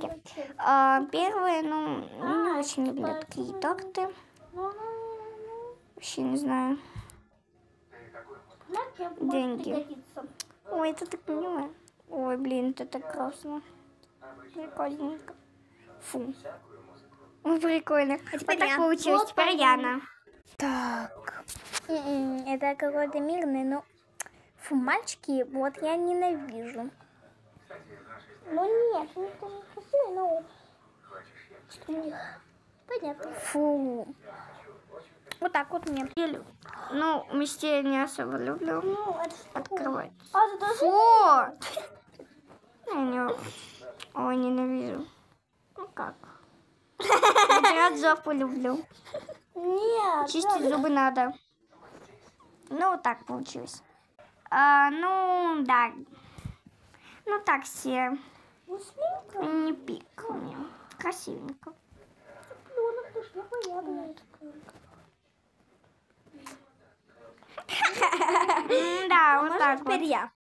тортики. Первые, ну, не очень люблю такие торты. Вообще не знаю. Деньги. Ой, это так мило. Ой, блин, это так классно. Прикольненько. Фу. Ой, прикольно. А теперь так получилось. Вот теперь Яна. Так. Это какой-то мирный, но... Фу, мальчики, вот я ненавижу. Ну нет, это не красиво, но... Понятно. Фу. Вот так вот мне. Ну, вместе я не особо люблю. Ну, открывать. Фу! Я не... Ой, ненавижу. Ну как? Вытирать жопу люблю. Нет. Чистить зубы надо. Ну, вот так получилось. Ну, да. Ну, так все. Не пик мне. Красивенько. Да, вот так вот. Теперь я.